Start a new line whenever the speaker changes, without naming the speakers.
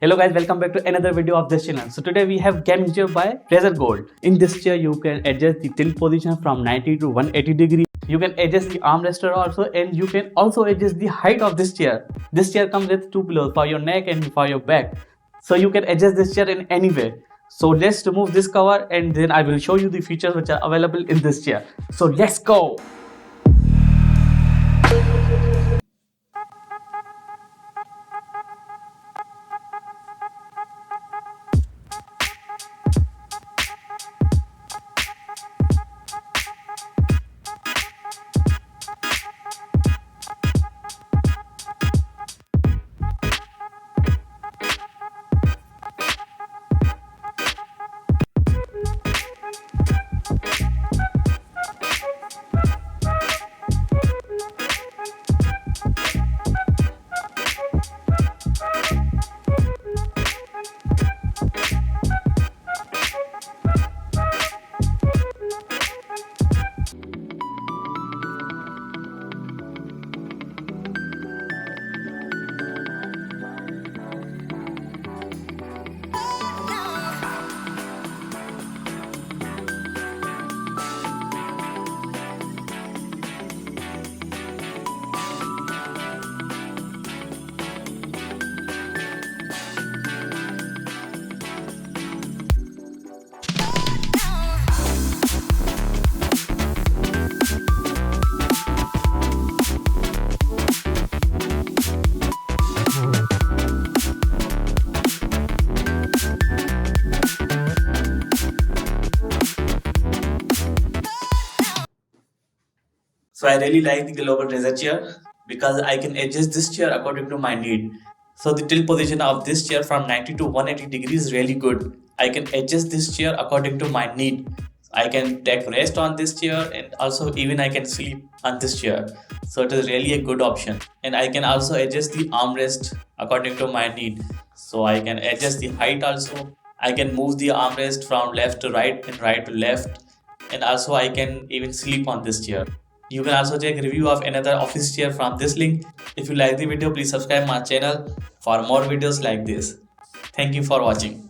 Hello guys, welcome back to another video of this channel. So today we have gaming chair by Razer Gold. In this chair you can adjust the tilt position from 90 to 180 degree. You can adjust the armrest also, and you can also adjust the height of this chair. This chair comes with two pillows for your neck and for your back. So you can adjust this chair in any way. So let's remove this cover and then I will show you the features which are available in this chair. So let's go. So I really like the global Razer chair because I can adjust this chair according to my need. So the tilt position of this chair from 90 to 180 degrees is really good. I can adjust this chair according to my need. I can take rest on this chair, and also even I can sleep on this chair. So it is really a good option. And I can also adjust the armrest according to my need. So I can adjust the height also. I can move the armrest from left to right and right to left, and also I can even sleep on this chair. You can also check review of another office chair from this link. If you like the video, please subscribe my channel for more videos like this. Thank you for watching.